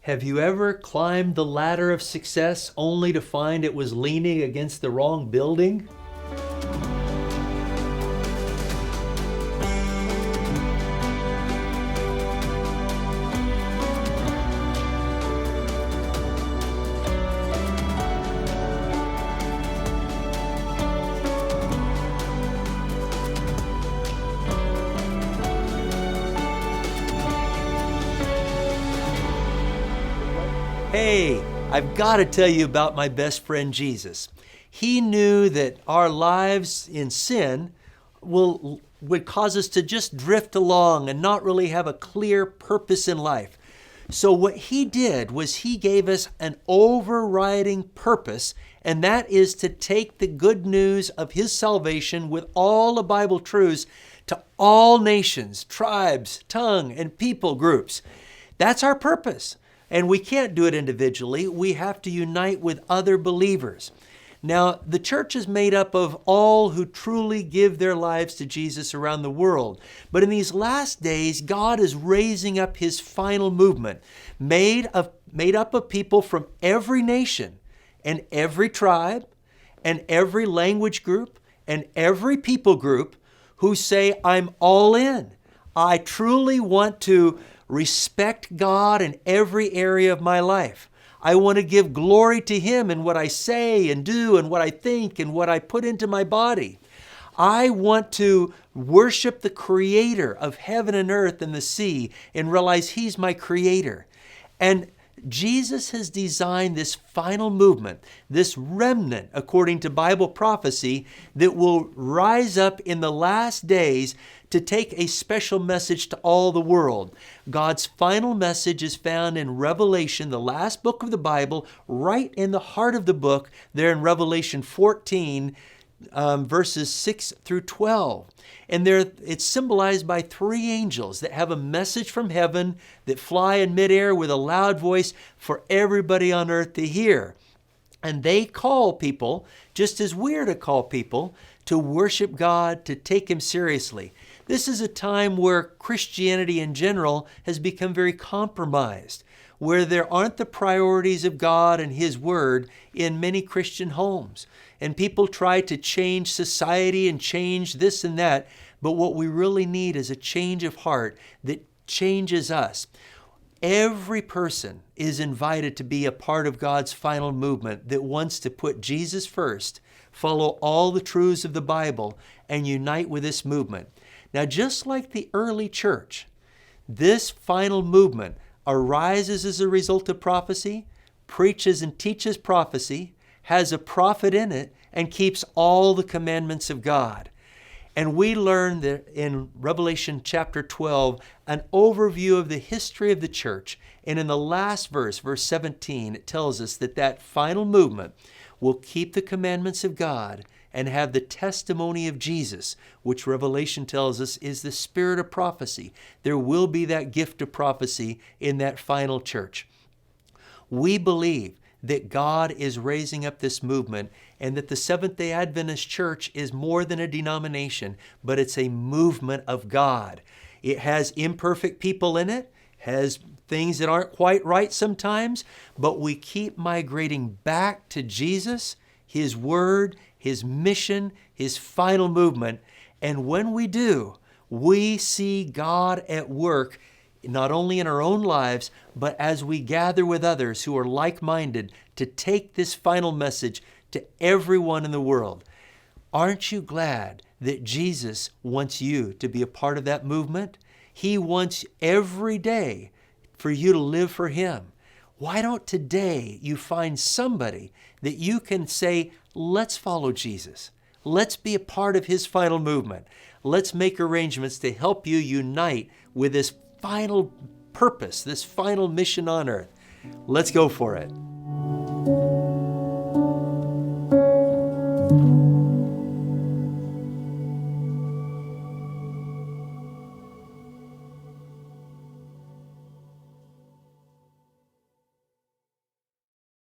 Have you ever climbed the ladder of success only to find it was leaning against the wrong building? Hey, I've got to tell you about my best friend Jesus. He knew that our lives in sin would cause us to just drift along and not really have a clear purpose in life. So what he did was he gave us an overriding purpose, and that is to take the good news of his salvation with all the Bible truths to all nations, tribes, tongue, and people groups. That's our purpose. And we can't do it individually. We have to unite with other believers. Now, the church is made up of all who truly give their lives to Jesus around the world. But in these last days, God is raising up his final movement, made up of people from every nation and every tribe and every language group and every people group who say, I'm all in. I truly want to respect God in every area of my life. I want to give glory to him in what I say and do and what I think and what I put into my body. I want to worship the creator of heaven and earth and the sea and realize he's my creator. And Jesus has designed this final movement, this remnant, according to Bible prophecy, that will rise up in the last days to take a special message to all the world. God's final message is found in Revelation, the last book of the Bible, right in the heart of the book, there in Revelation 14, verses 6 through 12. And it's symbolized by three angels that have a message from heaven that fly in midair with a loud voice for everybody on earth to hear. And they call people, just as we're to call people, to worship God, to take him seriously. This is a time where Christianity in general has become very compromised, where there aren't the priorities of God and his word in many Christian homes. And people try to change society and change this and that, but what we really need is a change of heart that changes us. Every person is invited to be a part of God's final movement that wants to put Jesus first, follow all the truths of the Bible, and unite with this movement. Now, just like the early church, this final movement arises as a result of prophecy, preaches and teaches prophecy, has a prophet in it, and keeps all the commandments of God. And we learn that in Revelation chapter 12, an overview of the history of the church. And in the last verse, verse 17, it tells us that that final movement will keep the commandments of God and have the testimony of Jesus, which Revelation tells us is the spirit of prophecy. There will be that gift of prophecy in that final church. We believe that God is raising up this movement and that the Seventh-day Adventist Church is more than a denomination, but it's a movement of God. It has imperfect people in it, has things that aren't quite right sometimes, but we keep migrating back to Jesus, his word, his mission, his final movement. And when we do, we see God at work not only in our own lives, but as we gather with others who are like-minded to take this final message to everyone in the world. Aren't you glad that Jesus wants you to be a part of that movement? He wants every day for you to live for him. Why don't today you find somebody that you can say, let's follow Jesus. Let's be a part of his final movement. Let's make arrangements to help you unite with this final purpose, this final mission on earth. Let's go for it.